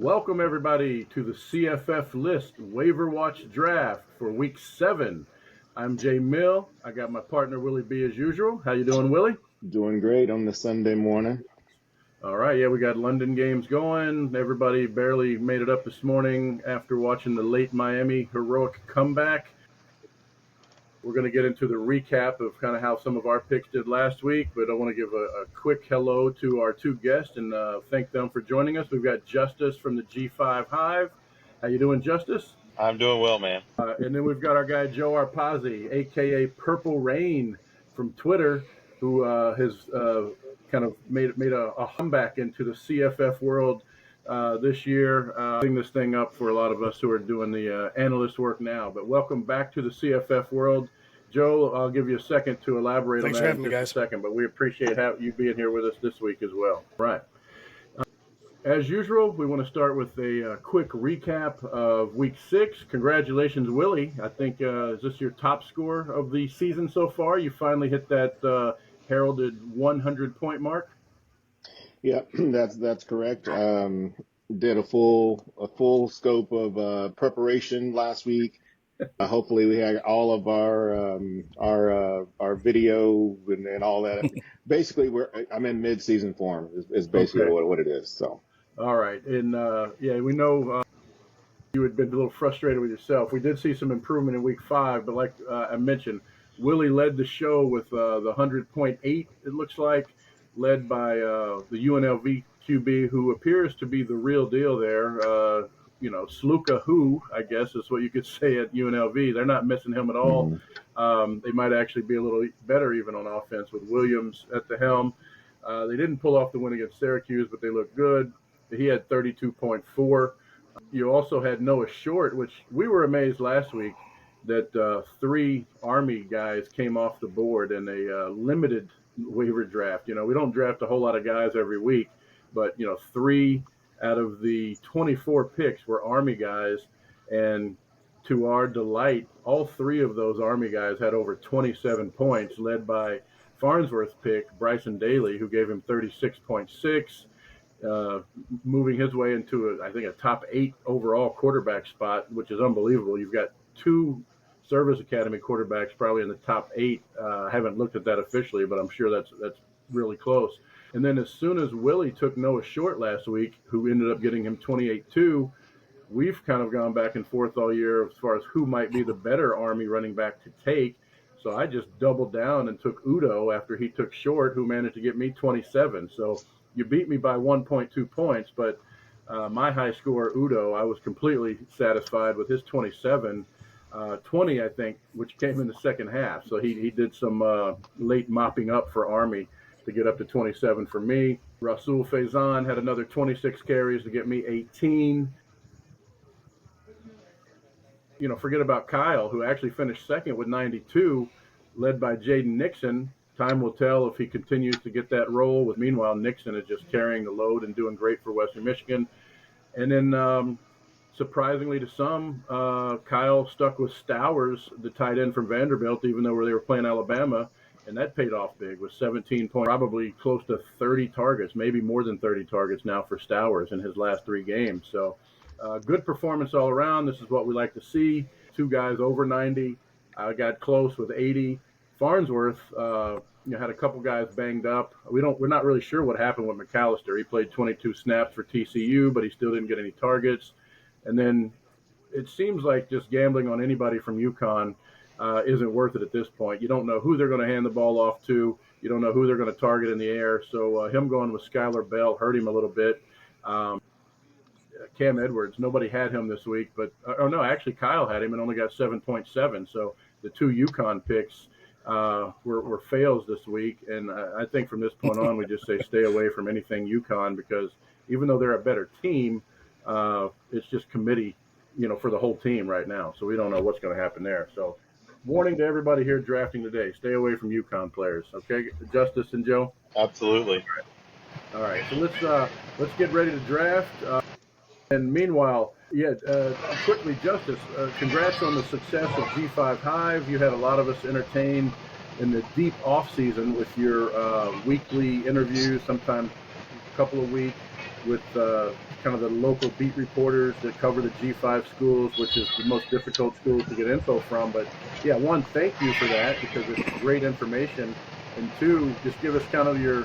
Welcome, everybody, to the CFF List Waiver Watch Draft for Week 7. I'm Jay Mill. I got my partner, Willie B, as usual. How you doing, Willie? Doing great on the Sunday morning. All right, yeah, we got London games going. Everybody barely made it up this morning after watching the late Miami heroic comeback. We're going to get into the recap of kind of how some of our picks did last week, but I want to give a quick hello to our two guests and thank them for joining us. We've got Justice from the G5 Hive. How you doing, Justice? I'm doing well, man. And then we've got our guy Joe Arpazzi, a.k.a. Purple Rain from Twitter, who has kind of made a comeback into the CFF world this year, setting this thing up for a lot of us who are doing the analyst work now. But welcome back to the CFF world. Joe, I'll give you a second to elaborate on that in just a second, but we appreciate you being here with us this week as well. Right. As usual, we want to start with a quick recap of Week 6. Congratulations, Willie. I think, is this your top score of the season so far? You finally hit that heralded 100-point mark? Yeah, that's correct. Did a full scope of preparation last week. Hopefully, we had all of our video and all that. Basically, I'm in mid-season form. Is basically what it is. So. All right, and yeah, we know you had been a little frustrated with yourself. We did see some improvement in Week 5, but like I mentioned, Willie led the show with the 100.8. It looks like, led by the UNLV QB, who appears to be the real deal there. Sluka, who I guess is what you could say at UNLV. They're not missing him at all. They might actually be a little better even on offense with Williams at the helm. They didn't pull off the win against Syracuse, but they look good. He had 32.4. You also had Noah Short, which we were amazed last week that 3 Army guys came off the board in a limited waiver draft. We don't draft a whole lot of guys every week, but 3 out of the 24 picks were Army guys, and to our delight, all 3 of those Army guys had over 27 points, led by Farnsworth's pick, Bryson Daly, who gave him 36.6. Moving his way into, I think, a top 8 overall quarterback spot, which is unbelievable. You've got 2 Service Academy quarterbacks probably in the top 8. I haven't looked at that officially, but I'm sure that's really close. And then as soon as Willie took Noah Short last week, who ended up getting him 28-2, we've kind of gone back and forth all year as far as who might be the better Army running back to take. So I just doubled down and took Udo after he took Short, who managed to get me 27. So you beat me by 1.2 points, but my high score, Udo, I was completely satisfied with his 27, 20, I think, which came in the second half. So he did some late mopping up for Army to get up to 27 for me. Rasul Faison had another 26 carries to get me 18. Forget about Kyle, who actually finished second with 92, led by Jaden Nixon. Time will tell if he continues to get that role. Meanwhile, Nixon is just carrying the load and doing great for Western Michigan. And then, surprisingly to some, Kyle stuck with Stowers, the tight end from Vanderbilt, even though they were playing Alabama, and that paid off big with 17 points, probably close to 30 targets, maybe more than 30 targets now for Stowers in his last 3 games. So good performance all around. This is what we like to see. 2 guys over 90. I got close with 80. Farnsworth, had a couple guys banged up. We're not really sure what happened with McAllister. He played 22 snaps for TCU, but he still didn't get any targets. And then it seems like just gambling on anybody from UConn isn't worth it at this point. You don't know who they're going to hand the ball off to. You don't know who they're going to target in the air. So him going with Skylar Bell hurt him a little bit. Cam Edwards, nobody had him this week, but actually Kyle had him and only got 7.7. So the 2 UConn picks were fails this week, and I think from this point on we just say stay away from anything UConn, because even though they're a better team, it's just committee, for the whole team right now. So we don't know what's going to happen there. So warning to everybody here drafting today: stay away from UConn players. Okay, Justice and Joe. Absolutely. All right. So let's get ready to draft. And meanwhile, quickly, Justice, congrats on the success of G5 Hive. You had a lot of us entertained in the deep off season with your weekly interviews, sometimes a couple a week. with kind of the local beat reporters that cover the G5 schools, which is the most difficult schools to get info from. But yeah, one, thank you for that because it's great information. And two, just give us kind of your,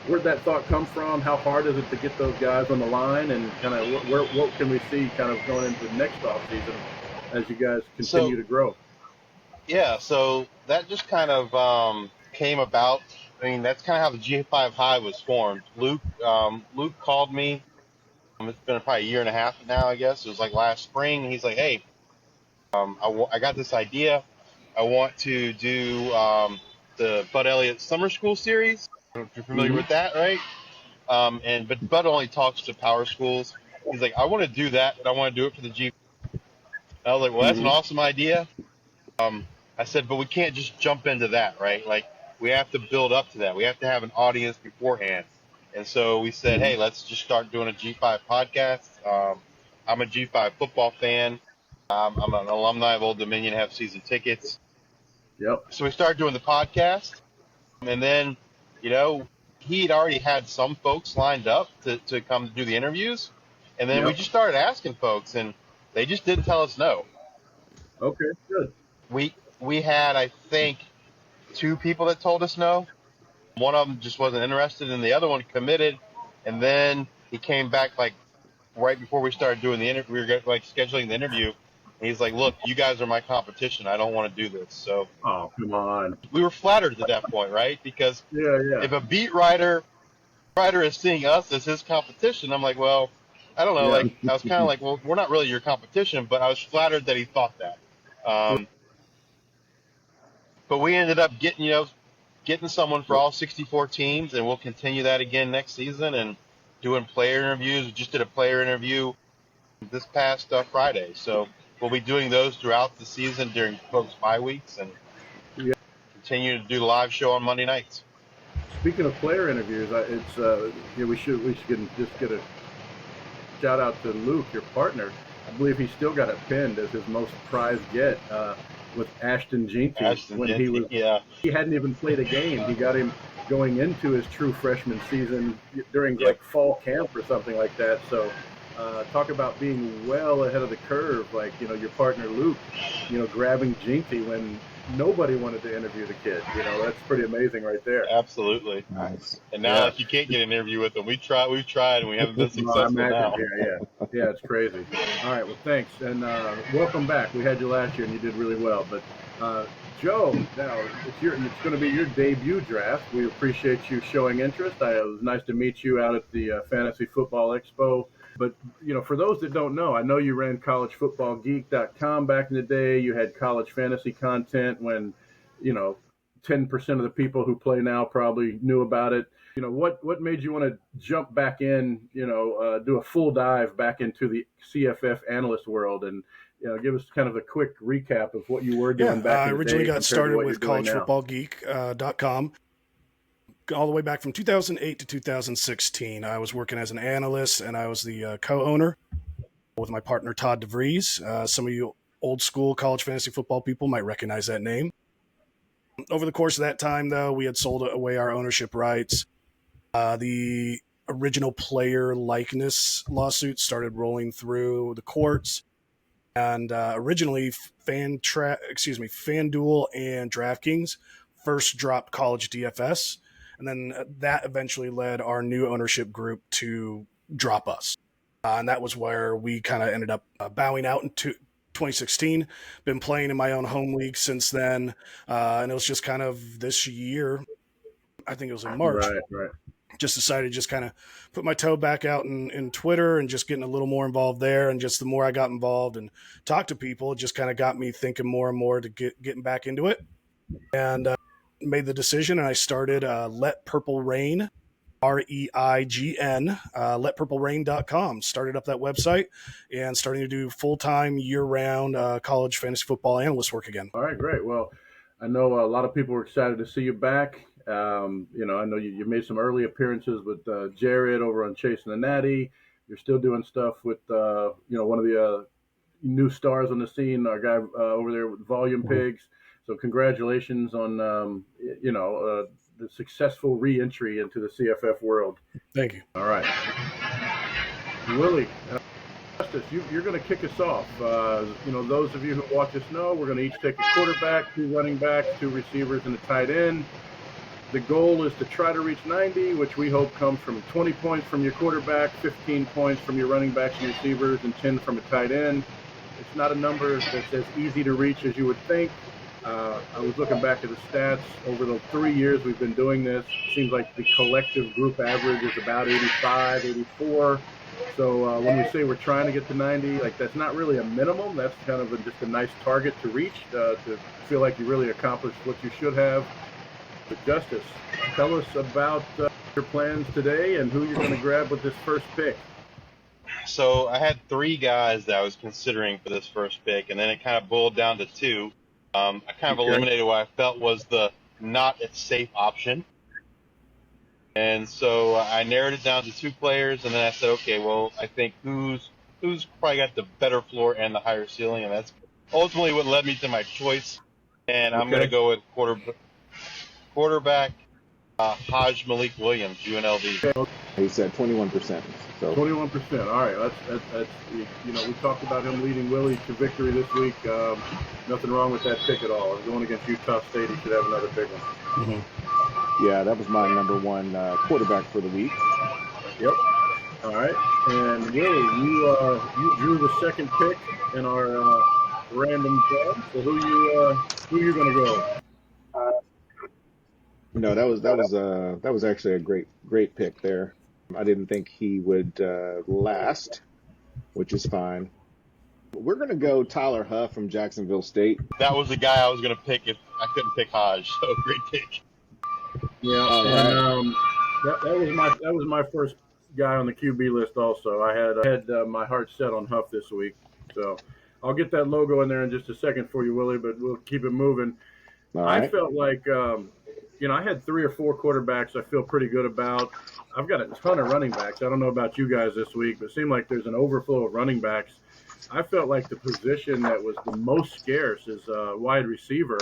where'd that thought come from? How hard is it to get those guys on the line? And kind of what can we see kind of going into the next offseason as you guys So continue to grow? yeah, so that just kind of came about. I mean, that's kind of how the G5 High was formed. Luke called me. It's been probably a year and a half now, I guess. It was like last spring. He's like, "Hey, I got this idea. I want to do the Bud Elliott Summer School series. If you're familiar Mm-hmm. with that, right? But Bud only talks to power schools. He's like, I want to do that, but I want to do it for the G. I was like, well, that's an Mm-hmm. awesome idea. I said, but we can't just jump into that, right? Like, we have to build up to that. We have to have an audience beforehand. And so we said, Mm-hmm. hey, let's just start doing a G5 podcast. I'm a G5 football fan. I'm an alumni of Old Dominion, have season tickets. Yep. So we started doing the podcast. And then, you know, he'd already had some folks lined up to come do the interviews. And then we Yep. just started asking folks, and they just didn't tell us no. Okay. Good. We had, I think, two people that told us no. One of them just wasn't interested, and the other one committed. And then he came back like right before we started doing the interview. We were like scheduling the interview, and he's like, "Look, you guys are my competition. I don't want to do this." So Oh, come on. we were flattered at that point, right? Because Yeah. Yeah. if a beat writer is seeing us as his competition, I'm like, well, I don't know. Yeah. Like I was kind of like, well, we're not really your competition, but I was flattered that he thought that. Um, but we ended up getting someone for all 64 teams, and we'll continue that again next season and doing player interviews. We just did a player interview this past Friday, so we'll be doing those throughout the season during folks' bye weeks and Yeah. continue to do the live show on Monday nights. Speaking of player interviews, it's just get a shout out to Luke, your partner. I believe he still got it pinned as his most prized get with Ashton Jeanty Ashton when Jeanty, yeah, he hadn't even played a game. He got him going into his true freshman season during yep, like fall camp or something like that. So talk about being well ahead of the curve. Like, your partner Luke, grabbing Jeanty when nobody wanted to interview the kid. That's pretty amazing right there. absolutely. Nice. And now, Yeah. like, you can't get an interview with them. We've tried, and we haven't been Well, I successful imagine. now. Yeah, yeah. Yeah, it's crazy. All right. Well, thanks. And welcome back. We had you last year and you did really well. But Joe, now it's going to be your debut draft. We appreciate you showing interest. It was nice to meet you out at the Fantasy Football Expo. But, for those that don't know, I know you ran collegefootballgeek.com back in the day. You had college fantasy content when, you know, 10% of the people who play now probably knew about it. What made you want to jump back in, do a full dive back into the CFF analyst world and, give us kind of a quick recap of what you were Yeah, doing back I in the originally day got compared to started what you're with doing now. collegefootballgeek.com all the way back from 2008 to 2016. I was working as an analyst, and I was the co-owner with my partner Todd DeVries. Some of you old school college fantasy football people might recognize that name. Over the course of that time, though, we had sold away our ownership rights. The original player likeness lawsuits started rolling through the courts. And originally, FanDuel and DraftKings first dropped college DFS, and then that eventually led our new ownership group to drop us. And that was where we kind of ended up bowing out into 2016. Been playing in my own home league since then, and it was just kind of this year. I think it was in March. Right, right. Just decided to just kind of put my toe back out in Twitter and just getting a little more involved there. And just the more I got involved and talked to people, it just kind of got me thinking more and more to getting back into it. And made the decision, and I started Let Purple Rain, REIGN, letpurplerain.com. Started up that website and starting to do full-time year-round college fantasy football analyst work again. All right, great. Well, I know a lot of people were excited to see you back. I know you made some early appearances with Jared over on Chasing the Natty. You're still doing stuff with, one of the new stars on the scene, our guy over there with Volume Pigs. So congratulations on, the successful re-entry into the CFF world. Thank you. All right, Willie. Justice, you're going to kick us off. Those of you who watch us know we're going to each take a quarterback, 2 running backs, 2 receivers, and a tight end. The goal is to try to reach 90, which we hope comes from 20 points from your quarterback, 15 points from your running backs and receivers, and 10 from a tight end. It's not a number that's as easy to reach as you would think. I was looking back at the stats over the 3 years we've been doing this. It seems like the collective group average is about 85, 84. So when we say we're trying to get to 90, like that's not really a minimum. That's kind of just a nice target to reach, to feel like you really accomplished what you should have. But Justice, tell us about your plans today and who you're going to grab with this first pick. So I had 3 guys that I was considering for this first pick, and then it kind of boiled down to 2. I kind of eliminated what I felt was the not a safe option. And so I narrowed it down to 2 players, and then I said, okay, well, I think who's probably got the better floor and the higher ceiling, and that's ultimately what led me to my choice. And I'm going to go with quarterback Hajj Malik Williams, UNLV. He said 21%. So 21%. All right, that's we talked about him leading Willie to victory this week. Nothing wrong with that pick at all. Going against Utah State, he should have another big one. Mm-hmm. yeah, that was my number 1 quarterback for the week. Yep. All right, and Willie, you drew the second pick in our random draw. So who you going to go? No, that was actually a great pick there. I didn't think he would last, which is fine. We're going to go Tyler Huff from Jacksonville State. That was the guy I was going to pick if I couldn't pick Hajj. So great pick. Yeah, and that was my first guy on the QB list. Also, I had my heart set on Huff this week, so I'll get that logo in there in just a second for you, Willie. But we'll keep it moving. All right. I felt like I had 3 or 4 quarterbacks I feel pretty good about. I've got a ton of running backs. I don't know about you guys this week, but it seemed like there's an overflow of running backs. I felt like the position that was the most scarce is wide receiver.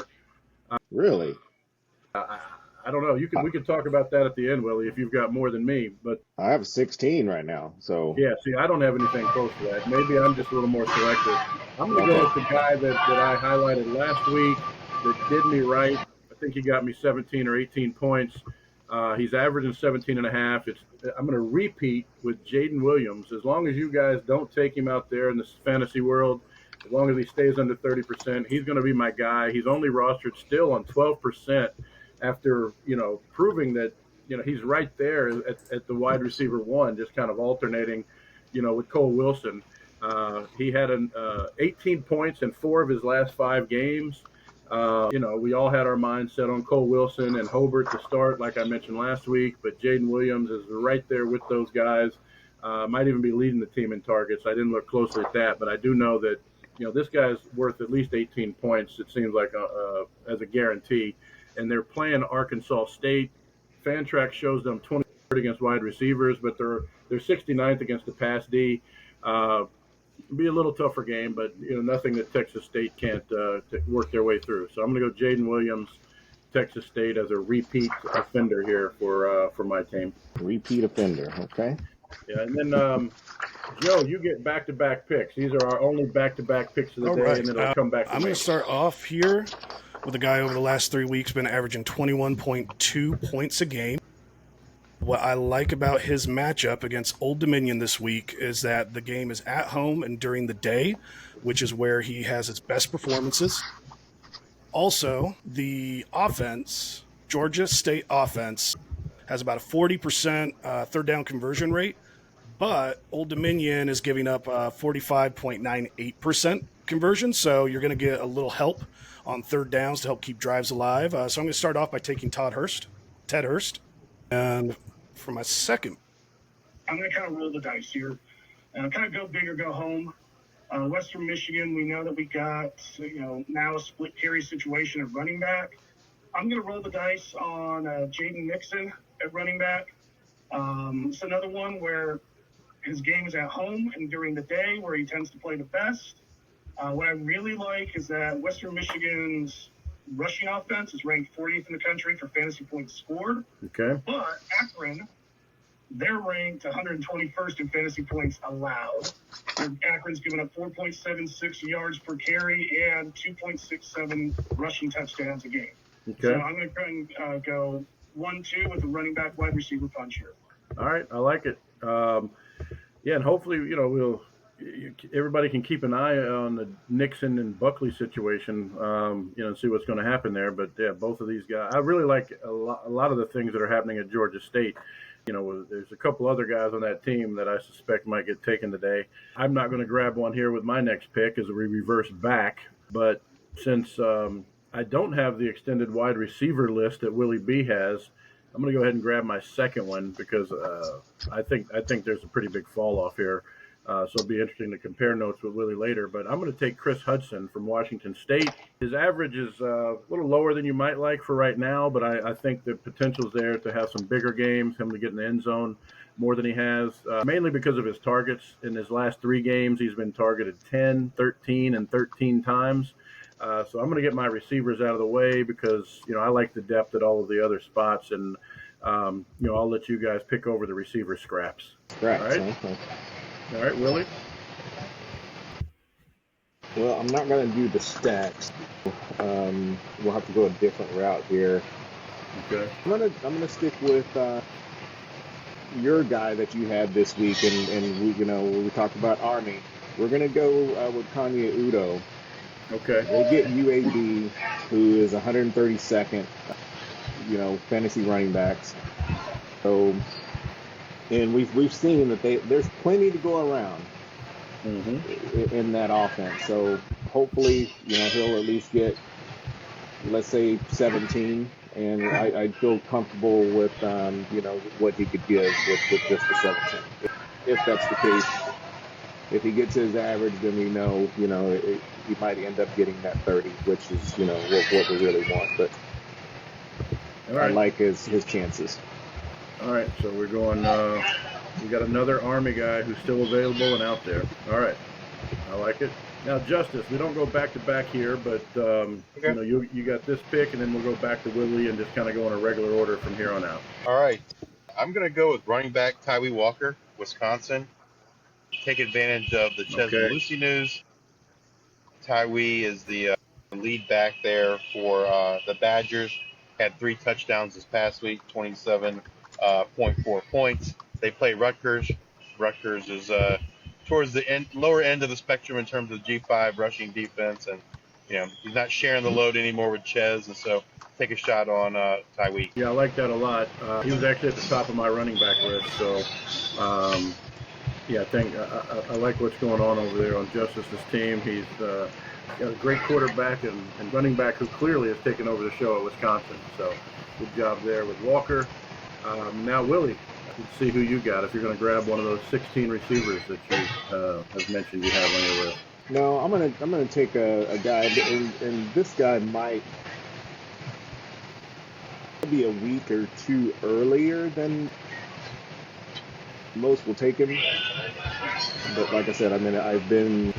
Really? I don't know. We could talk about that at the end, Willie, if you've got more than me. But I have 16 right now. So yeah, see, I don't have anything close to that. Maybe I'm just a little more selective. I'm going to go with the guy that I highlighted last week that did me right. I think he got me 17 or 18 points. He's averaging 17 and a half. I'm going to repeat with Jaden Williams. As long as you guys don't take him out there in this fantasy world, as long as he stays under 30%, he's going to be my guy. He's only rostered still on 12% after, proving that, he's right there at the wide receiver 1, just kind of alternating, with Cole Wilson. He had 18 points in 4 of his last 5 games. We all had our minds set on Cole Wilson and Hobart to start, like I mentioned last week, but Jaden Williams is right there with those guys. Might even be leading the team in targets. I didn't look closely at that, but I do know that, this guy's worth at least 18 points, it seems like, as a guarantee. And they're playing Arkansas State. Fantrax shows them 23rd against wide receivers, but they're 69th against the pass D. Be a little tougher game, but nothing that Texas State can't work their way through. So I'm going to go Jaden Williams, Texas State, as a repeat offender here for my team. Repeat offender, okay. Yeah, and then Joe, you get back-to-back picks. These are our only back-to-back picks of the day, right. and then it'll come back to I'm going to start off here with a guy over the last 3 weeks been averaging 21.2 points a game. What I like about his matchup against Old Dominion this week is that the game is at home and during the day, which is where he has his best performances. Also, the offense, Georgia State offense, has about a 40% third down conversion rate, but Old Dominion is giving up 45.98% conversion, so you're going to get a little help on third downs to help keep drives alive. So I'm going to start off by taking Ted Hurst. And for my second, I'm going to kind of roll the dice here. Kind of go big or go home. Western Michigan, we know that we got, now a split carry situation at running back. I'm going to roll the dice on Jaden Nixon at running back. It's another one where his game is at home and during the day where he tends to play the best. What I really like is that Western Michigan's rushing offense is ranked 40th in the country for fantasy points scored. Okay. But Akron, they're ranked 121st in fantasy points allowed. Akron's given up 4.76 yards per carry and 2.67 rushing touchdowns a game. Okay. So I'm going to try and go 1-2 with a running back wide receiver punch here. All right, I like it. Yeah, and hopefully, everybody can keep an eye on the Nixon and Buckley situation, and see what's going to happen there. But yeah, both of these guys, I really like a lot of the things that are happening at Georgia State. There's a couple other guys on that team that I suspect might get taken today. I'm not going to grab one here with my next pick as we reverse back, but since I don't have the extended wide receiver list that Willie B has, I'm going to go ahead and grab my second one because I think there's a pretty big fall off here. So it'll be interesting to compare notes with Willie later. But I'm going to take Chris Hudson from Washington State. His average is a little lower than you might like for right now, but I think the potential's there to have some bigger games, him to get in the end zone more than he has, mainly because of his targets. In his last 3 games, he's been targeted 10, 13, and 13 times. So I'm going to get my receivers out of the way because, I like the depth at all of the other spots. And, I'll let you guys pick over the receiver scraps. Right. All right. Okay. All right, Willie. Well, I'm not going to do the stacks. We'll have to go a different route here. Okay. I'm gonna stick with your guy that you had this week, and we talked about Army. We're gonna go with Kanye Udo. Okay. They get UAB, who is 132nd, fantasy running backs. So, and we've seen that there's plenty to go around in that offense. So hopefully, he'll at least get, let's say, 17, and I feel comfortable with what he could give with just the 17. If that's the case, if he gets his average, then we know, he might end up getting that 30, which is, what we really want. But Right. I like his chances. All right, so we're going. We got another Army guy who's still available and out there. All right, I like it. Now, Justice, we don't go back to back here, but Okay. you got this pick, and then we'll go back to Willie and just kind of go in a regular order from here on out. All right. I'm going to go with running back Tyree Walker, Wisconsin. Take advantage of the Ches Okay. Malusi news. Tyree is the lead back there for the Badgers. Had 3 touchdowns this past week, 27.4 points. They play Rutgers. Rutgers is towards the lower end of the spectrum in terms of G5 rushing defense, and he's not sharing the load anymore with Ches, and so take a shot on Tyree. Yeah, I like that a lot. He was actually at the top of my running back list, so I think I like what's going on over there on Justice's team. He's got a great quarterback and running back who clearly has taken over the show at Wisconsin. So good job there with Walker. Now, Willie, let's see who you got if you're going to grab one of those 16 receivers that you have mentioned you have on your list. No, I'm gonna take a guy, and this guy might be a week or 2 earlier than most will take him. But like I said, I've been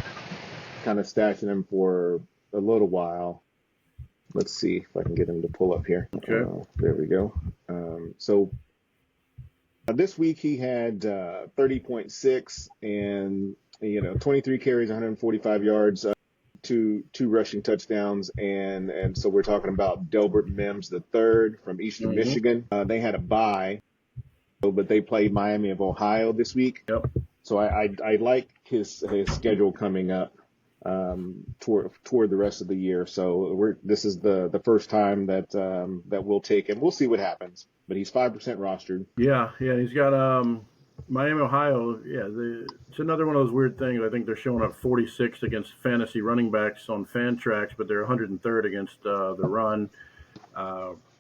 kind of stashing him for a little while. Let's see if I can get him to pull up here. Okay. There we go. So this week he had 30.6 and 23 carries, 145 yards, two rushing touchdowns, and so we're talking about Delbert Mims III from Eastern Michigan. They had a bye, but they played Miami of Ohio this week. Yep. So I like his schedule coming up toward the rest of the year. So this is the first time that we'll take him. We'll see what happens, but he's 5% rostered. Yeah, he's got Miami, Ohio. Yeah, it's another one of those weird things. I think they're showing up 46th against fantasy running backs on Fantrax, but they're 103rd against the run.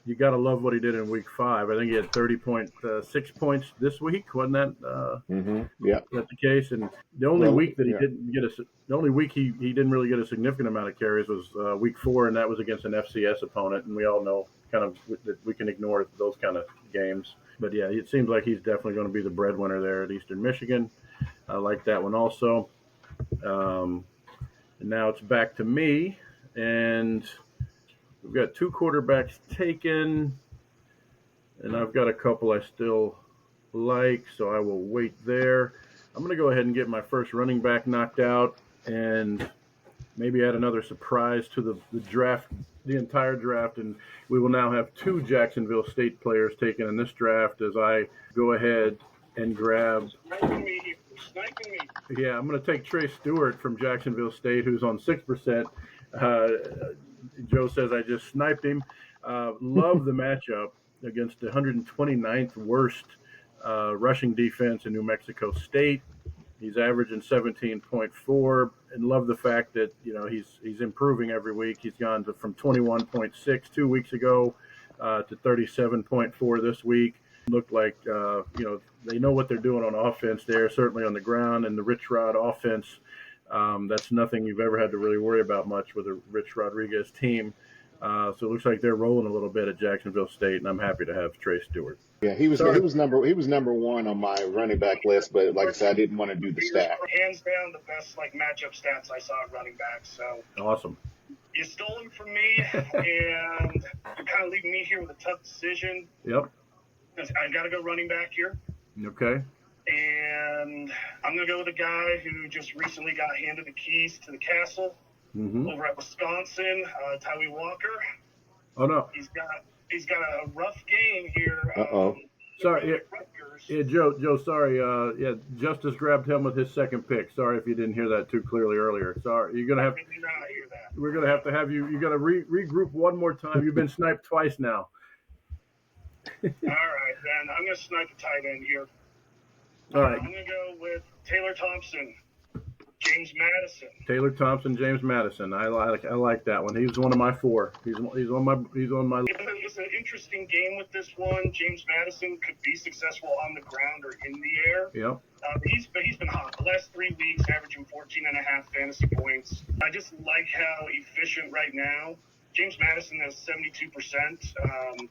You got to love what he did in week 5. I think he had 30.6 points this week. Wasn't that? Yeah. That's the case. And the only week that he didn't get the only week he didn't really get a significant amount of carries was week 4, and that was against an FCS opponent. And we all know kind of that we can ignore those kind of games. But yeah, it seems like he's definitely going to be the breadwinner there at Eastern Michigan. I like that one also. And now it's back to me, and We've got 2 quarterbacks taken, and I've got a couple I still like, so I will wait there. I'm going to go ahead and get my first running back knocked out and maybe add another surprise to the draft, the entire draft, and we will now have 2 Jacksonville State players taken in this draft as I go ahead and grab. Sniping me. Yeah, I'm going to take Trey Stewart from Jacksonville State, who's on 6%. Joe says I just sniped him. Love the matchup against the 129th worst rushing defense in New Mexico State. He's averaging 17.4, and love the fact that he's improving every week. He's gone from 21.6 2 weeks ago to 37.4 this week. Looked like they know what they're doing on offense there, certainly on the ground, and the Rich Rod offense. That's nothing you've ever had to really worry about much with a Rich Rodriguez team. So it looks like they're rolling a little bit at Jacksonville State, and I'm happy to have Trey Stewart. Yeah, he was number 1 on my running back list, but like I said, I didn't want to do the stack. Hands down, the best matchup stats I saw at running back. So awesome. You stole him from me, and you're kind of leaving me here with a tough decision. Yep. I got to go running back here. Okay. And I'm going to go with a guy who just recently got handed the keys to the castle over at Wisconsin, Tyree Walker. Oh no. He's got a rough game here. Sorry. Yeah, Joe. Sorry. Justice grabbed him with his second pick. Sorry if you didn't hear that too clearly earlier. Sorry. You're gonna have. I did not hear that. We're gonna have you. You got to regroup one more time. You've been sniped twice now. All right, then I'm gonna snipe a tight end here. All right. I'm gonna go with Taylor Thompson, James Madison. Taylor Thompson, James Madison. I like that one. He's one of my 4. He's on my. It's an interesting game with this one. James Madison could be successful on the ground or in the air. Yep. He's been hot. The last 3 weeks, averaging 14.5 fantasy points. I just like how efficient right now. James Madison has 72%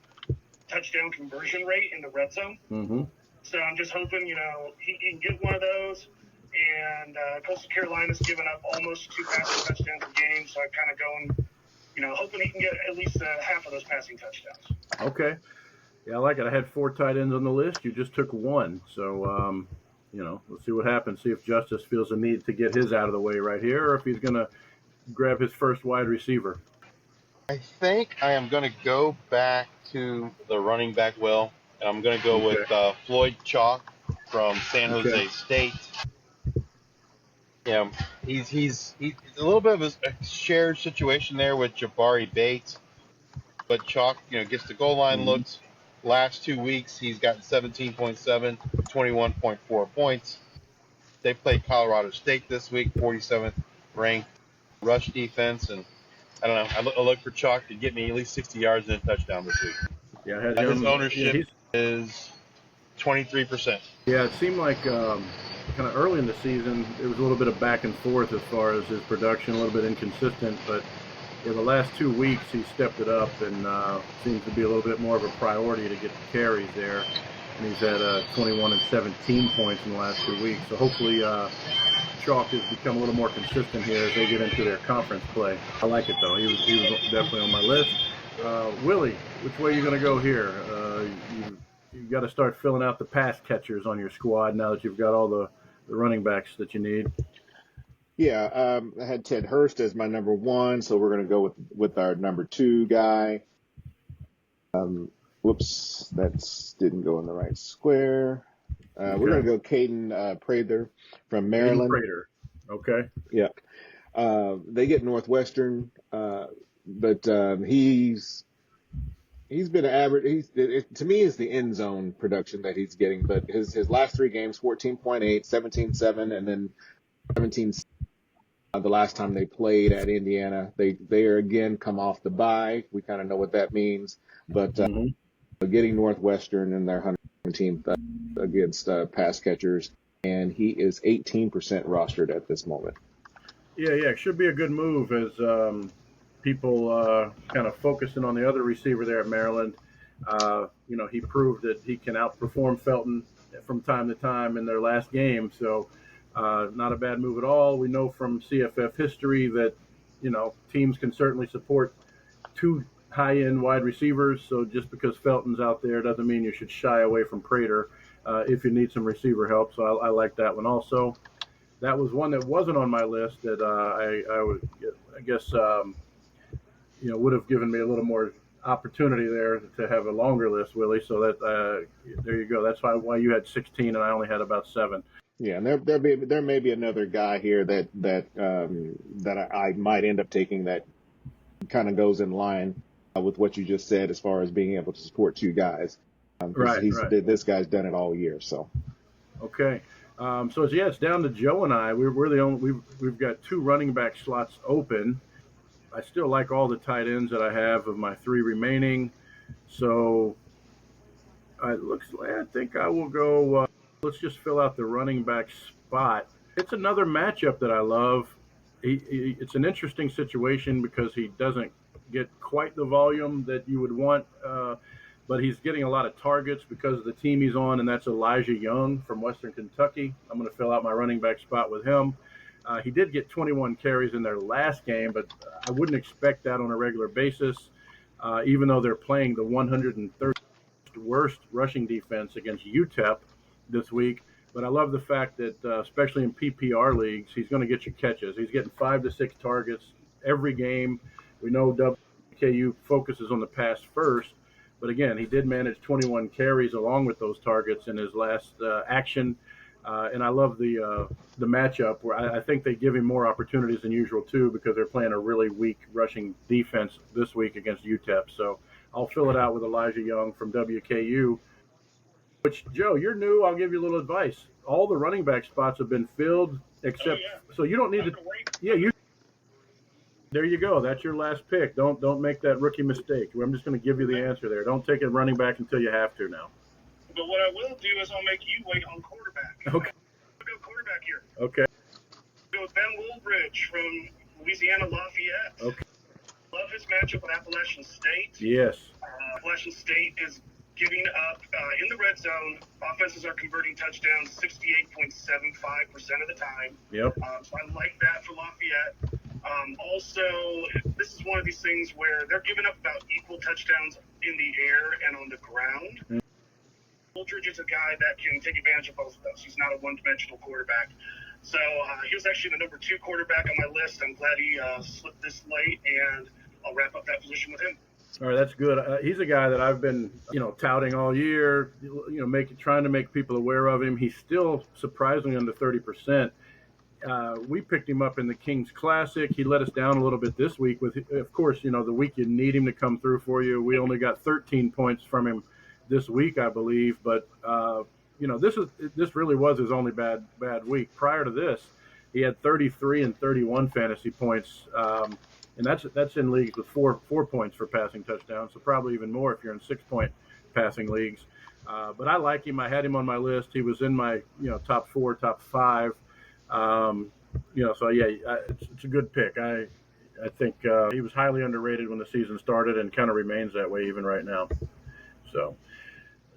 touchdown conversion rate in the red zone. Mm-hmm. So I'm just hoping, he can get one of those. And Coastal Carolina's given up almost 2 passing touchdowns a game, so I'm kind of going, hoping he can get at least half of those passing touchdowns. Okay. Yeah, I like it. I had 4 tight ends on the list. You just took 1. So, let's see what happens. See if Justice feels a need to get his out of the way right here, or if he's going to grab his first wide receiver. I think I am going to go back to the running back and I'm going to go with Floyd Chalk from San Jose State. Yeah, he's a little bit of a shared situation there with Jabari Bates, but Chalk, gets the goal line looks. Last 2 weeks, he's gotten 17.7, 21.4 points. They played Colorado State this week, 47th ranked rush defense, and I don't know. I look for Chalk to get me at least 60 yards and a touchdown this week. Yeah, I had his ownership is 23%. Yeah, it seemed like kind of early in the season, it was a little bit of back and forth as far as his production, a little bit inconsistent, but in the last 2 weeks, he stepped it up and seems to be a little bit more of a priority to get the carries there. And he's had 21 and 17 points in the last 2 weeks. So hopefully Chalk has become a little more consistent here as they get into their conference play. I like it, though. He was definitely on my list. Willie, which way are you going to go here? You've got to start filling out the pass catchers on your squad now that you've got all the running backs that you need. Yeah, I had Ted Hurst as my number 1, so we're going to go with our number 2 guy. Whoops, that didn't go in the right square. We're going to go Caden Prather from Maryland. Prather. Okay. Yeah. They get Northwestern, but he's been average. To me, is the end zone production that he's getting. But his last 3 games, 14.8, 17.7, and then 17. The last time they played at Indiana, they are again come off the bye. We kind of know what that means, but getting Northwestern in their 117th against pass catchers, and he is 18% rostered at this moment. Yeah, it should be a good move as people kind of focusing on the other receiver there at Maryland. He proved that he can outperform Felton from time to time in their last game, so not a bad move at all. We know from CFF history that, teams can certainly support 2 high-end wide receivers. So just because Felton's out there doesn't mean you should shy away from Prater if you need some receiver help. So I like that one also. That was one that wasn't on my list that I guess would have given me a little more opportunity there to have a longer list, Willie. So that there you go. That's why you had 16 and I only had about 7. Yeah, and there may be another guy here that I might end up taking that kind of goes in line with what you just said as far as being able to support 2 guys, because Right. this guy's done it all year. So Okay. So it's down to Joe and I. We're the only we've got 2 running back slots open. I still like all the tight ends that I have of my 3 remaining. So I think I will go. Let's just fill out the running back spot. It's another matchup that I love. It's an interesting situation because he doesn't get quite the volume that you would want, but he's getting a lot of targets because of the team he's on, and that's Elijah Young from Western Kentucky. I'm going to fill out my running back spot with him. He did get 21 carries in their last game, but I wouldn't expect that on a regular basis, even though they're playing the 130th worst rushing defense against UTEP this week. But I love the fact that, especially in PPR leagues, he's going to get you catches. He's getting 5 to 6 targets every game. We know WKU focuses on the pass first, but again, he did manage 21 carries along with those targets in his last action. And I love the matchup where I think they give him more opportunities than usual too, because they're playing a really weak rushing defense this week against UTEP. So I'll fill it out with Elijah Young from WKU. Which, Joe, you're new. I'll give you a little advice. All the running back spots have been filled except, so you don't need to. Yeah, you. There you go. That's your last pick. Don't make that rookie mistake. I'm just going to give you the answer there. Don't take a running back until you have to now. But what I will do is I'll make you wait on quarterback. Okay. I'll go quarterback here. Okay. I'll go with Ben Woolbridge from Louisiana Lafayette. Okay. Love his matchup with Appalachian State. Yes. Appalachian State is giving up in the red zone. Offenses are converting touchdowns 68.75% of the time. Yep. So I like that for Lafayette. Also, this is one of these things where they're giving up about equal touchdowns in the air and on the ground. Mm-hmm. Woolbridge is a guy that can take advantage of both of those. He's not a one-dimensional quarterback. So he was actually the number 2 quarterback on my list. I'm glad he slipped this late, and I'll wrap up that position with him. All right, that's good. He's a guy that I've been, touting all year, trying to make people aware of him. He's still surprisingly under 30%. We picked him up in the Kings Classic. He let us down a little bit this week with, of course, the week you need him to come through for you. We only got 13 points from him this week, I believe. But, this really was his only bad week. Prior to this, he had 33 and 31 fantasy points. And that's in leagues with four points for passing touchdowns, so probably even more if you're in 6-point passing leagues. But I like him. I had him on my list. He was in my top 4, top 5. So yeah, it's a good pick. I think he was highly underrated when the season started and kind of remains that way even right now. So,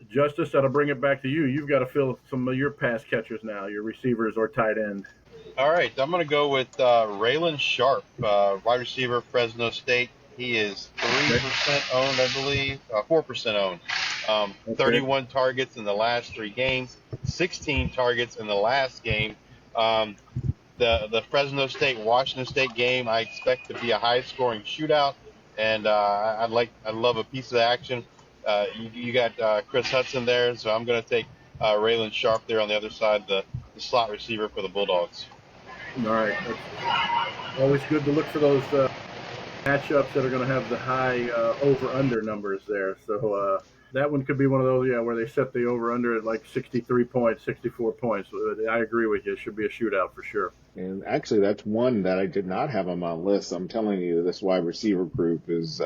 Justice, that'll bring it back to you. You've got to fill some of your pass catchers now, your receivers or tight end. All right, I'm going to go with Raylan Sharp, wide receiver, Fresno State. He is 3% owned, I believe, 4% owned. 31 targets in the last 3 games, 16 targets in the last game. The Fresno State-Washington State game, I expect to be a high-scoring shootout, and I love a piece of the action. You got Chris Hudson there, so I'm going to take Raylan Sharp there on the other side, the slot receiver for the Bulldogs. All right. It's always good to look for those matchups that are going to have the high over-under numbers there. So that one could be one of those, where they set the over-under at like 63 points, 64 points. I agree with you. It should be a shootout for sure. And actually, that's one that I did not have on my list. I'm telling you, this wide receiver group is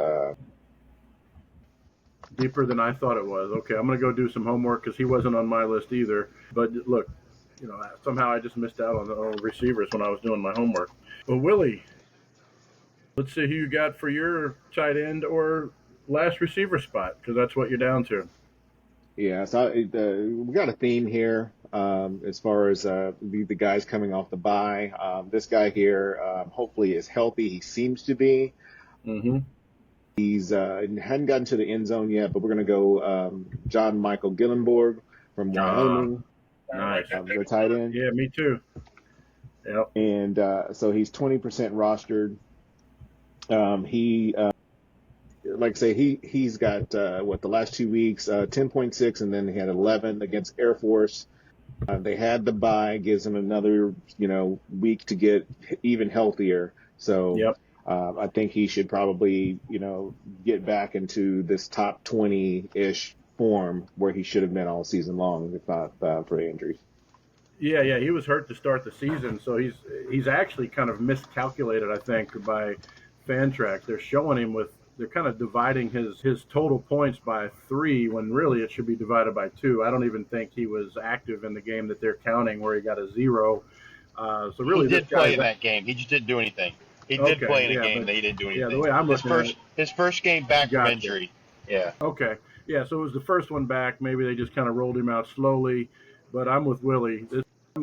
deeper than I thought it was. Okay, I'm going to go do some homework because he wasn't on my list either. But look, somehow I just missed out on the receivers when I was doing my homework. Well, Willie, let's see who you got for your tight end or last receiver spot, because that's what you're down to. Yeah, so we got a theme here as far as the guys coming off the bye. This guy here hopefully is healthy. He seems to be. Mm-hmm. He's hadn't gotten to the end zone yet, but we're going to go John Michael Gillenborg from Wyoming, Nice. the tight end. Yeah, me too. Yep. And so he's 20% rostered. He like I say, he's got the last 2 weeks 10.6, and then he had 11 against Air Force. They had the bye, gives him another week to get even healthier. So Yep. I think he should probably get back into this top 20-ish form where he should have been all season long, if not for injuries. Yeah, he was hurt to start the season, so he's actually kind of miscalculated, I think, by Fantrax. They're kind of dividing his total points by 3 when really it should be divided by 2. I don't even think he was active in the game that they're counting where he got a 0. So really, he did play in that game. He just didn't do anything. He did play in a game that he didn't do anything. Yeah, the way I'm looking at it, his first game back from Gotcha. injury. Yeah. Okay. Yeah, so it was the first one back. Maybe they just kind of rolled him out slowly. But I'm with Willie.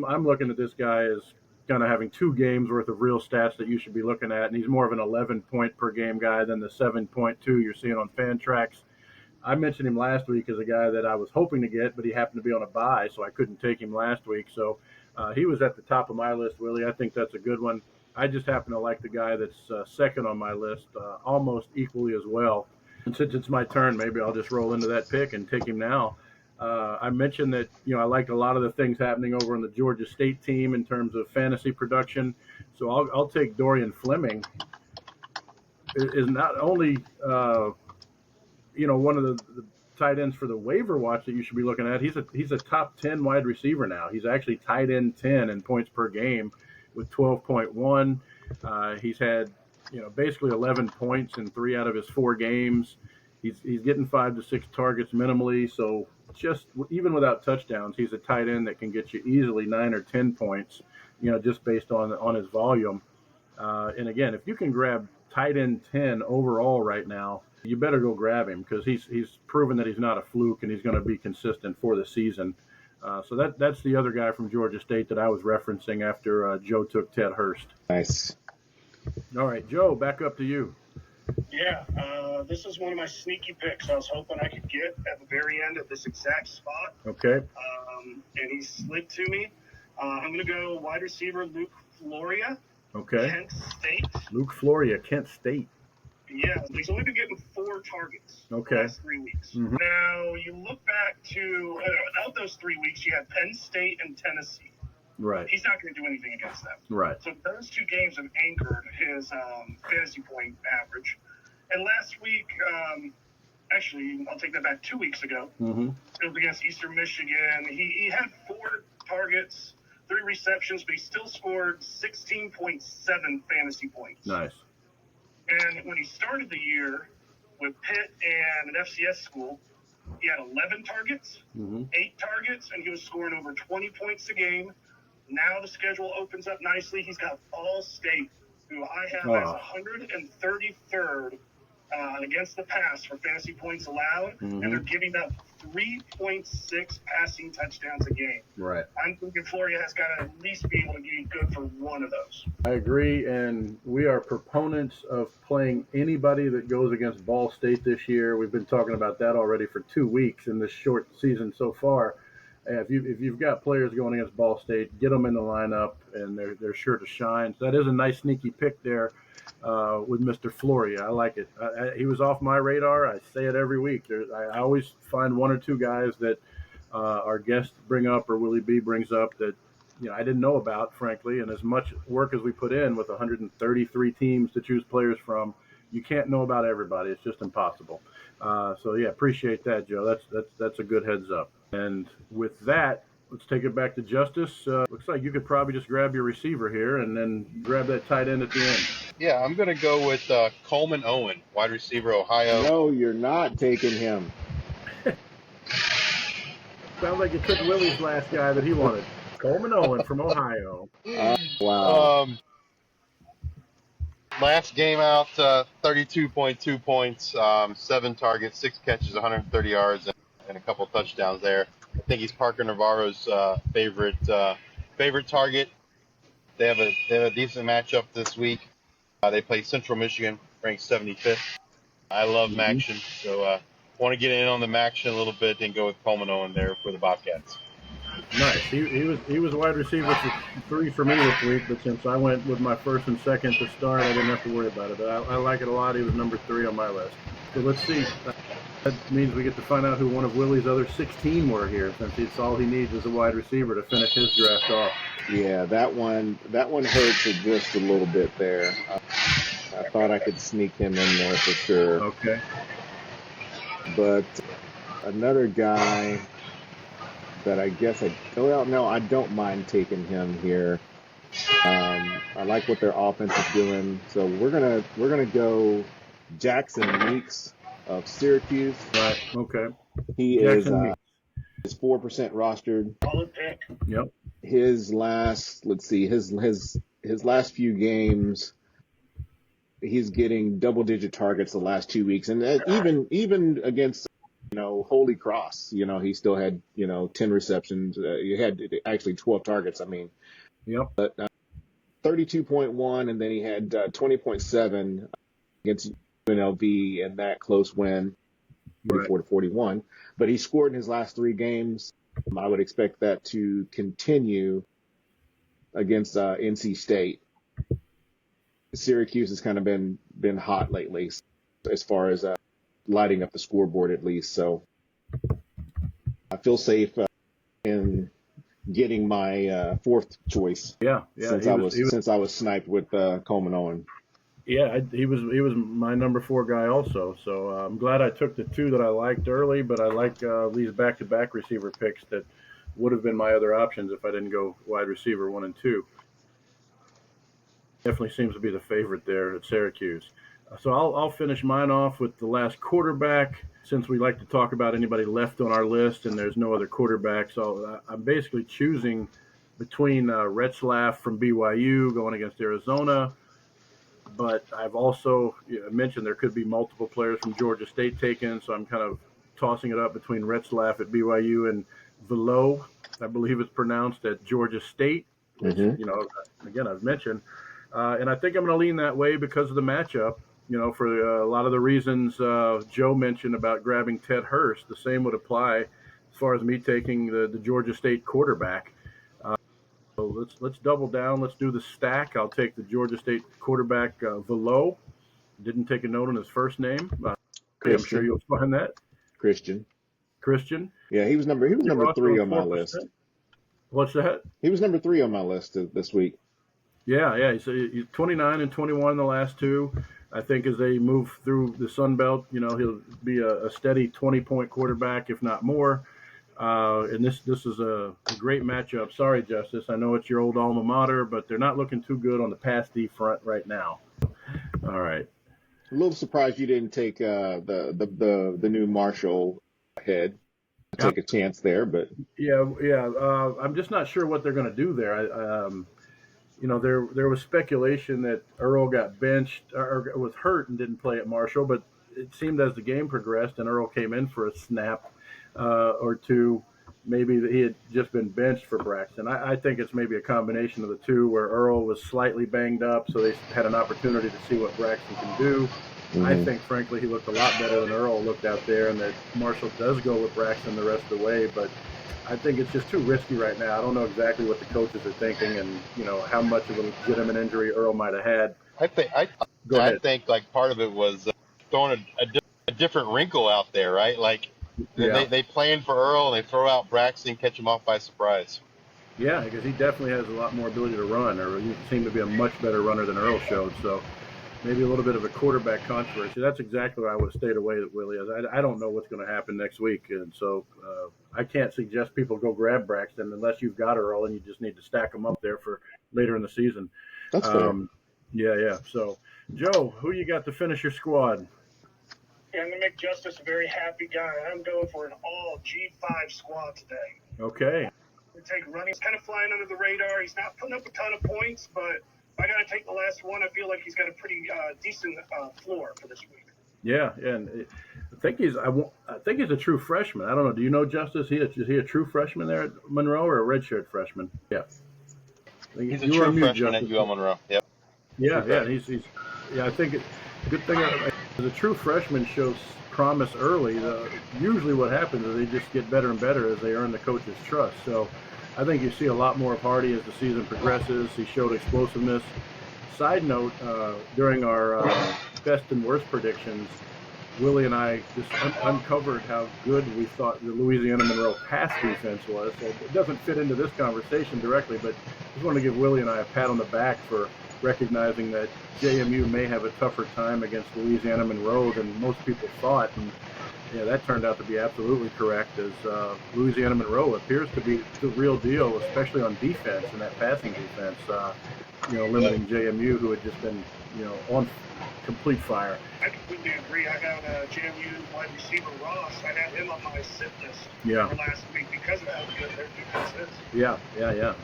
I'm looking at this guy as kind of having 2 games worth of real stats that you should be looking at, and he's more of an 11-point per game guy than the 7.2 you're seeing on Fantrax. I mentioned him last week as a guy that I was hoping to get, but he happened to be on a bye, so I couldn't take him last week. So he was at the top of my list, Willie. I think that's a good one. I just happen to like the guy that's second on my list almost equally as well. And since it's my turn, maybe I'll just roll into that pick and take him now. I mentioned that I liked a lot of the things happening over on the Georgia State team in terms of fantasy production. So I'll take Dorian Fleming. Is not only one of the tight ends for the waiver watch that you should be looking at. He's a top 10 wide receiver now. He's actually tight end 10 in points per game with 12.1. He's had basically 11 points in 3 out of his 4 games. He's getting 5 to 6 targets minimally. So just even without touchdowns, he's a tight end that can get you easily 9 or 10 points, just based on his volume. And again, if you can grab tight end 10 overall right now, you better go grab him because he's proven that he's not a fluke and he's going to be consistent for the season. So that's the other guy from Georgia State that I was referencing after Joe took Ted Hurst. Nice. All right, Joe, back up to you. Yeah, this is one of my sneaky picks I was hoping I could get at the very end at this exact spot. Okay. And he slid to me. I'm going to go wide receiver Luke Floria. Okay. Kent State. Luke Floria, Kent State. Yeah, he's only been getting 4 targets the last 3 weeks. Mm-hmm. Now, you look back to, out those 3 weeks, you had Penn State and Tennessee. Right. He's not going to do anything against them. Right. So those 2 games have anchored his fantasy point average. And last week, actually, I'll take that back, 2 weeks ago, it was against Eastern Michigan. He had 4 targets, 3 receptions, but he still scored 16.7 fantasy points. Nice. And when he started the year with Pitt and an FCS school, he had 11 targets, 8 targets, and he was scoring over 20 points a game. Now the schedule opens up nicely. He's got Ball State, who I have as 133rd against the pass for fantasy points allowed, and they're giving up 3.6 passing touchdowns a game. Right. I'm thinking Floria has got to at least be able to be good for one of those. I agree, and we are proponents of playing anybody that goes against Ball State this year. We've been talking about that already for 2 weeks in this short season so far. If you've got players going against Ball State, get them in the lineup, and they're sure to shine. So that is a nice sneaky pick there with Mr. Floria. I like it. He was off my radar. I say it every week. I always find 1 or 2 guys that our guests bring up or Willie B brings up that I didn't know about, frankly. And as much work as we put in with 133 teams to choose players from, you can't know about everybody. It's just impossible. So yeah, appreciate that, Joe. That's a good heads up. And with that, let's take it back to Justice. Looks like you could probably just grab your receiver here and then grab that tight end at the end. Yeah, I'm going to go with Coleman Owen, wide receiver, Ohio. No, you're not taking him. Sounds like you took Willie's last guy that he wanted. Coleman Owen from Ohio. Wow. Last game out, 32.2 points, 7 targets, 6 catches, 130 yards, and a couple touchdowns there. I think he's Parker Navarro's favorite target. They have a decent matchup this week. They play Central Michigan, ranked 75th. I love Mm-hmm. Maction, so want to get in on the Maction a little bit and go with Coleman Owen there for the Bobcats. Nice. He was a wide receiver for 3 for me this week, but since I went with my first and second to start, I didn't have to worry about it. But I like it a lot. He was number 3 on my list. So let's see. That means we get to find out who one of Willie's other 16 were here, since it's all he needs is a wide receiver to finish his draft off. Yeah, that one hurts it just a little bit there. I thought I could sneak him in there for sure, Okay. but another guy that I guess well, no, I don't mind taking him here. I like what their offense is doing, so we're gonna go Jackson Meeks of Syracuse. Right. Okay. He Jackson Meeks. is 4% rostered. Solid pick. Yep. His last, let's see, his last few games, he's getting double-digit targets the last 2 weeks, and even against Holy Cross, he still had 10 receptions. He had actually 12 targets. I mean, Yep. but 32.1, and then he had 20.7 against UNLV in that close win, 44-41. But he scored in his last 3 games. I would expect that to continue against NC State. Syracuse has kind of been hot lately as far as lighting up the scoreboard at least. So I feel safe in getting my 4th choice. Yeah. Since I was sniped with Coleman Owen. Yeah, he was my number 4 guy also. So I'm glad I took the 2 that I liked early, but I like these back-to-back receiver picks that would have been my other options if I didn't go wide receiver 1 and 2. Definitely seems to be the favorite there at Syracuse. So I'll finish mine off with the last quarterback, since we like to talk about anybody left on our list and there's no other quarterback. So I'm basically choosing between Retzlaff from BYU going against Arizona, but I've also mentioned there could be multiple players from Georgia State taken, so I'm kind of tossing it up between Retzlaff at BYU and Velo, I believe it's pronounced, at Georgia State, which, again, I've mentioned. And I think I'm going to lean that way because of the matchup, for a lot of the reasons Joe mentioned about grabbing Ted Hurst. The same would apply as far as me taking the Georgia State quarterback. So let's double down. Let's do the stack. I'll take the Georgia State quarterback, Velo. Didn't take a note on his first name. I'm sure you'll find that. Christian. Yeah, he was number 3 on my list. What's that? He was number 3 on my list this week. Yeah. He's 29 and 21 the last 2. I think as they move through the Sun Belt, he'll be a steady 20-point quarterback, if not more. And this is a great matchup. Sorry, Justice. I know it's your old alma mater, but they're not looking too good on the pass D front right now. All right. A little surprised you didn't take the new Marshall head. Take a chance there, but yeah. I'm just not sure what they're going to do there. There was speculation that Earl got benched or was hurt and didn't play at Marshall, but it seemed as the game progressed and Earl came in for a snap or 2, maybe that he had just been benched for Braxton. I think it's maybe a combination of the 2, where Earl was slightly banged up, so they had an opportunity to see what Braxton can do. Mm-hmm. I think, frankly, he looked a lot better than Earl looked out there, and that Marshall does go with Braxton the rest of the way, but I think it's just too risky right now. I don't know exactly what the coaches are thinking and, how much of a legitimate injury Earl might have had. I think like part of it was throwing a different wrinkle out there, right? Like they plan for Earl and they throw out Braxton, catch him off by surprise. Yeah, because he definitely has a lot more ability to run, or he seemed to be a much better runner than Earl showed. So maybe a little bit of a quarterback controversy. That's exactly where I would have stayed away with Willie. I don't know what's going to happen next week, and so I can't suggest people go grab Braxton unless you've got Earl and you just need to stack them up there for later in the season. That's fair. Yeah. So, Joe, who you got to finish your squad? Yeah, I'm going to make Justice a very happy guy. I'm going for an all G5 squad today. Okay. We take running. He's kind of flying under the radar. He's not putting up a ton of points, but if I got to take the last one, I feel like he's got a pretty decent floor for this week. Yeah, and I think he's a true freshman. I don't know. Do you know, Justice? Is he a true freshman there at Monroe or a redshirt freshman? Yeah. He's a true freshman at UL Monroe. Yep. Yeah. He's I think good thing. The true freshman shows promise early. Usually what happens is they just get better and better as they earn the coach's trust. So I think you see a lot more of Hardy as the season progresses. He showed explosiveness. Side note, during our best and worst predictions, Willie and I just uncovered how good we thought the Louisiana Monroe pass defense was. So it doesn't fit into this conversation directly, but just want to give Willie and I a pat on the back for recognizing that JMU may have a tougher time against Louisiana Monroe than most people thought. And yeah, that turned out to be absolutely correct, as Louisiana Monroe appears to be the real deal, especially on defense and that passing defense. Limiting JMU, who had just been, on complete fire. I completely agree. I got JMU wide receiver Ross. I had him on my sit list for last week because of how good their defense is. Yeah.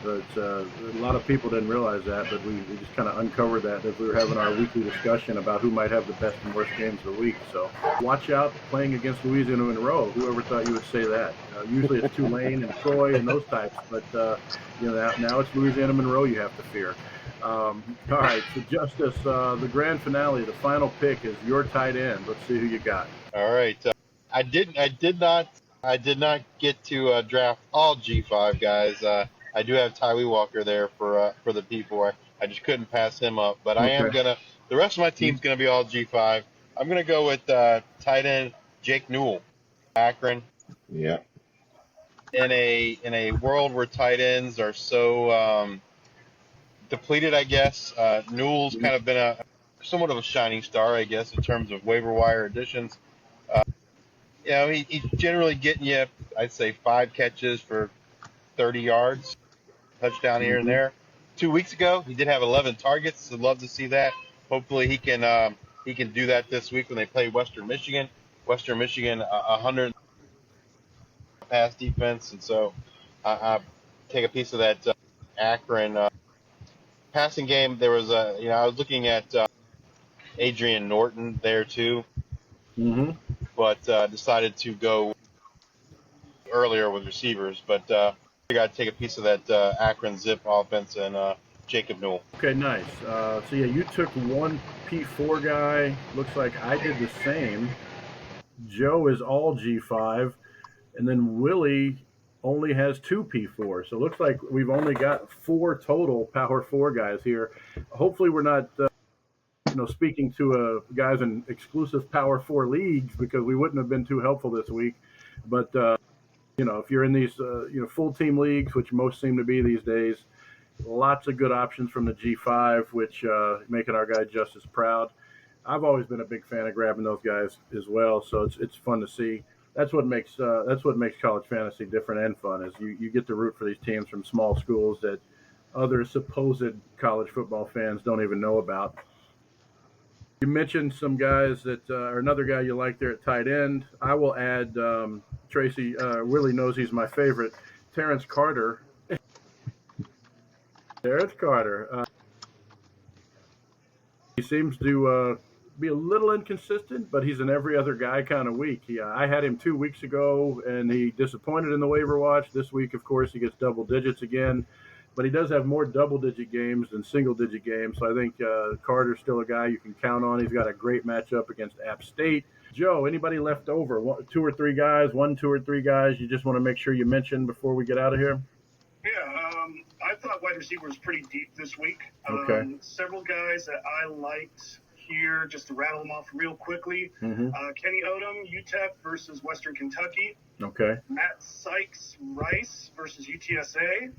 But, a lot of people didn't realize that, but we just kind of uncovered that as we were having our weekly discussion about who might have the best and worst games of the week. So watch out playing against Louisiana Monroe. Whoever thought you would say that? Usually it's Tulane and Troy and those types, but now it's Louisiana Monroe you have to fear. All right, so Justice, the grand finale, the final pick is your tight end. Let's see who you got. All right. I did not get to draft all G5 guys. I do have Tyree Walker there for the P4. I just couldn't pass him up. But I am gonna. The rest of my team's gonna be all G5. I'm gonna go with tight end Jake Newell, Akron. Yeah. In a world where tight ends are so depleted, I guess Newell's kind of been somewhat of a shining star, I guess, in terms of waiver wire additions. He's generally getting you, I'd say, 5 catches for 30 yards, touchdown here and there. 2 weeks ago, he did have 11 targets. I'd love to see that. Hopefully, he can do that this week when they play Western Michigan. Western Michigan, 100 pass defense, and so I take a piece of that Akron passing game. There was I was looking at Adrian Norton there too, but decided to go earlier with receivers. But I got to take a piece of that Akron Zip offense and Jacob Newell. Okay, nice. So yeah, you took one P4 guy. Looks like I did the same. Joe is all G5, and then Willie only has 2 P4. So it looks like we've only got 4 total Power 4 guys here. Hopefully we're not speaking to guys in exclusive Power 4 leagues, because we wouldn't have been too helpful this week. But if you're in these full team leagues, which most seem to be these days, lots of good options from the G5, which making our guy Justice proud. I've always been a big fan of grabbing those guys as well, so it's fun to see. That's what makes college fantasy different and fun, is you get to root for these teams from small schools that other supposed college football fans don't even know about. You mentioned some guys that or another guy you like there at tight end. I will add Tracy. Willie knows he's my favorite. Terrence Carter. Terrence Carter. He seems to be a little inconsistent, but he's an every other guy kind of week. I had him 2 weeks ago, and he disappointed in the waiver watch. This week, of course, he gets double digits again. But he does have more double-digit games than single-digit games. So I think Carter's still a guy you can count on. He's got a great matchup against App State. Joe, anybody left over? 2 or 3 guys, 2 or 3 guys you just want to make sure you mention before we get out of here? Yeah, I thought wide receiver was pretty deep this week. Okay. Several guys that I liked here, just to rattle them off real quickly. Kenny Odom, UTEP versus Western Kentucky. Okay. Matt Sykes-Rice versus UTSA.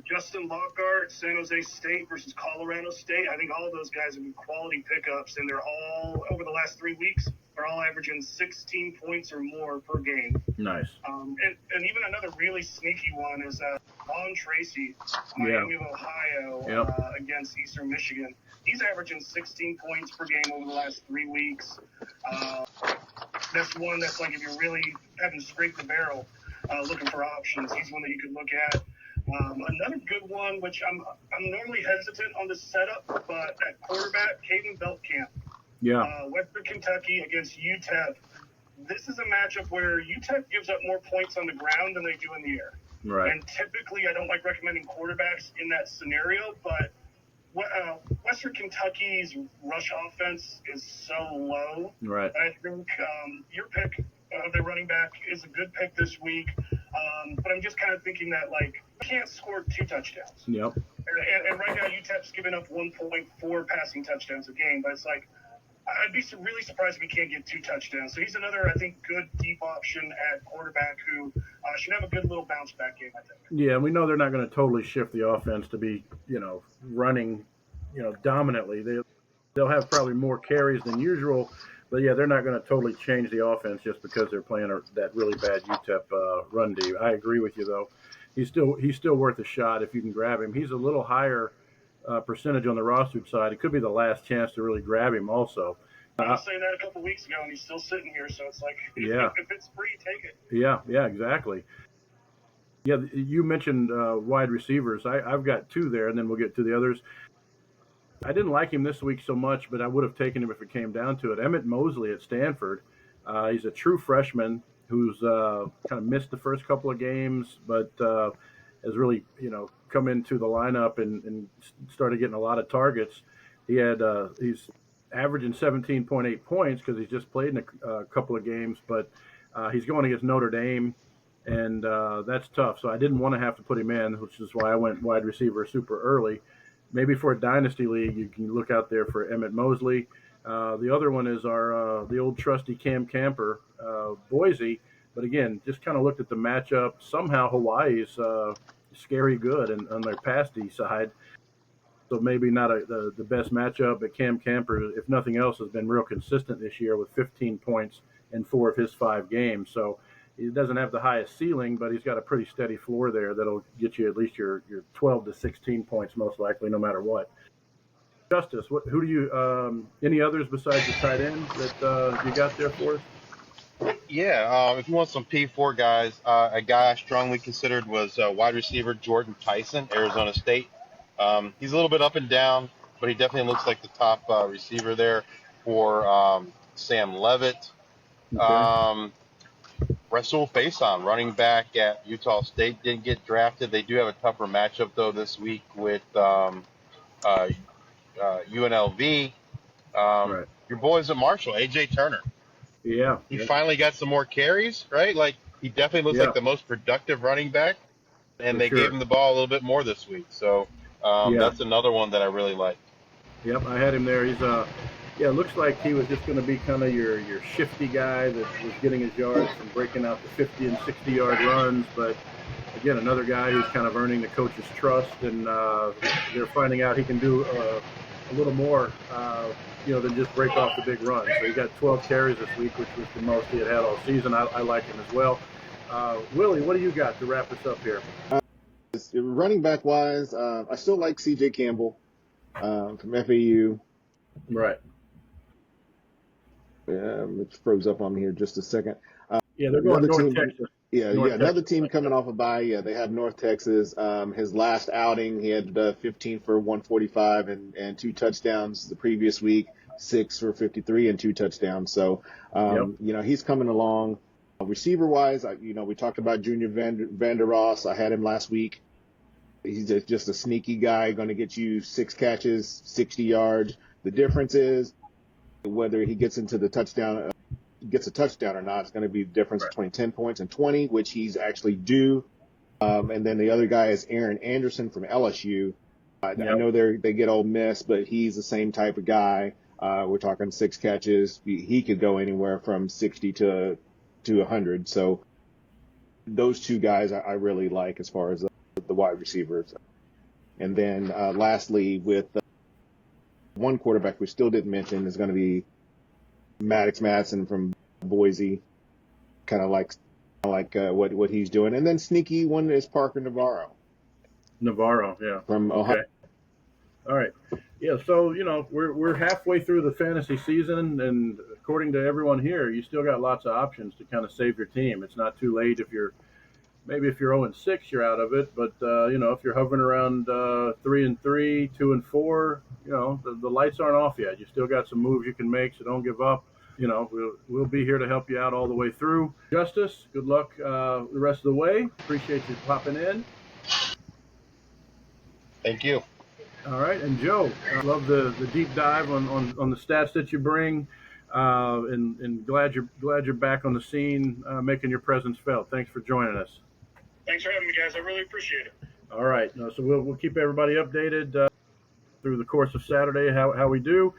Justin Lockhart, San Jose State versus Colorado State. I think all of those guys have been quality pickups, and they're all, over the last 3 weeks, they're all averaging 16 points or more per game. Nice. And even another really sneaky one is Vaughn Tracy, Miami of Ohio, against Eastern Michigan. He's averaging 16 points per game over the last 3 weeks. That's one that's like, if you're really having to scrape the barrel looking for options, he's one that you could look at. Another good one, which I'm normally hesitant on this setup, but at quarterback, Caden Beltcamp. Western Kentucky against UTEP. This is a matchup where UTEP gives up more points on the ground than they do in the air. Right. And typically, I don't like recommending quarterbacks in that scenario, but Western Kentucky's rush offense is so low. Right. I think your pick of their running back is a good pick this week. But I'm just kind of thinking that, like, can't score 2 touchdowns. Yep. And right now, UTEP's giving up 1.4 passing touchdowns a game. But it's like, I'd be really surprised if he can't get 2 touchdowns. So he's another, I think, good deep option at quarterback who should have a good little bounce back game, I think. Yeah, we know they're not going to totally shift the offense to be, running, dominantly. They'll have probably more carries than usual, but yeah, they're not going to totally change the offense just because they're playing that really bad UTEP run D. I agree with you though. He's still worth a shot if you can grab him. He's a little higher percentage on the rostered side. It could be the last chance to really grab him also. I was saying that a couple weeks ago, and he's still sitting here. So it's like, Yeah. if it's free, take it. Yeah, exactly. Yeah, you mentioned wide receivers. I've got 2 there, and then we'll get to the others. I didn't like him this week so much, but I would have taken him if it came down to it. Emmett Mosley at Stanford. He's a true freshman who's kind of missed the first couple of games, but has really, come into the lineup and started getting a lot of targets. He's averaging 17.8 points because he's just played in a couple of games, but he's going against Notre Dame, and that's tough. So I didn't want to have to put him in, which is why I went wide receiver super early. Maybe for a dynasty league, you can look out there for Emmett Mosley. The other one is the old trusty Cam Camper, Boise. But again, just kind of looked at the matchup. Somehow Hawaii's scary good on their pass D side. So maybe not the best matchup, but Cam Camper, if nothing else, has been real consistent this year with 15 points in 4 of his 5 games. So he doesn't have the highest ceiling, but he's got a pretty steady floor there that'll get you at least your 12 to 16 points most likely, no matter what. Justice, who do you? Any others besides the tight end that you got there for us? Yeah, if you want some P4 guys, a guy I strongly considered was wide receiver Jordan Tyson, Arizona State. He's a little bit up and down, but he definitely looks like the top receiver there for Sam Levitt. Okay. Rasul Faison, running back at Utah State, didn't get drafted. They do have a tougher matchup, though, this week with UNLV. Right. Your boys at Marshall, A.J. Turner. Yeah. He finally got some more carries, right? Like, he definitely looks like the most productive running back, and they gave him the ball a little bit more this week. So that's another one that I really like. Yep, I had him there. He's it looks like he was just going to be kind of your shifty guy that was getting his yards from breaking out the 50 and 60-yard runs. But again, another guy who's kind of earning the coach's trust, and they're finding out he can do a little more, than just break off the big run. So he got 12 carries this week, which was the most he had all season. I like him as well. Willie, what do you got to wrap us up here? Running back wise, I still like C.J. Campbell from FAU. Right. It froze up on me here just a second. They're going North Texas. Another team coming off a bye. Yeah, they have North Texas. His last outing, he had 15 for 145 and 2 touchdowns the previous week, 6 for 53 and 2 touchdowns. So, he's coming along. Receiver wise, we talked about Junior Vander Ross. I had him last week. He's just a sneaky guy, going to get you 6 catches, 60 yards. The difference is whether he gets into the touchdown, gets a touchdown or not. It's going to be the difference between 10 points and 20, which he's actually due. And then the other guy is Aaron Anderson from LSU. I know they get Ole Miss, but he's the same type of guy. We're talking 6 catches. He could go anywhere from 60 to 100. So those 2 guys I really like as far as the wide receivers. And then lastly, with one quarterback we still didn't mention is going to be Maddox Madsen from Boise. Kind of like what he's doing. And then sneaky one is Parker Navarro. From Ohio. All right. Yeah, so, we're halfway through the fantasy season, and according to everyone here, you still got lots of options to kind of save your team. It's not too late if you're 0-6, you're out of it. But, if you're hovering around 3-3, 2-4, the lights aren't off yet. You still got some moves you can make, so don't give up. We'll be here to help you out all the way through. Justice, good luck the rest of the way. Appreciate you popping in. Thank you. All right, and Joe, I love the deep dive on the stats that you bring, and glad you're back on the scene, making your presence felt. Thanks for joining us. Thanks for having me, guys. I really appreciate it. All right, so we'll keep everybody updated through the course of Saturday how we do.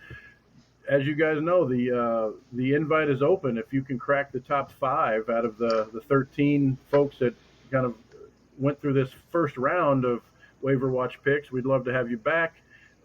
As you guys know, the invite is open. If you can crack the top 5 out of the 13 folks that kind of went through this first round of waiver watch picks, we'd love to have you back.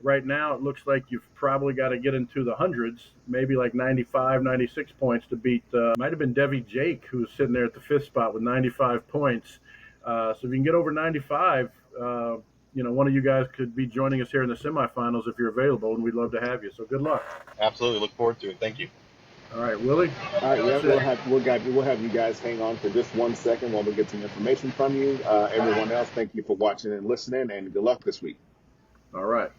Right now, it looks like you've probably got to get into the hundreds, maybe like 95, 96 points to beat. Might have been Devi Jake, who's sitting there at the 5th spot with 95 points. So if you can get over 95, one of you guys could be joining us here in the semifinals if you're available, and we'd love to have you. So good luck. Absolutely. Look forward to it. Thank you. All right, Willie. All right, yeah, we'll have you guys hang on for just 1 second while we get some information from you. Everyone else, thank you for watching and listening, and good luck this week. All right.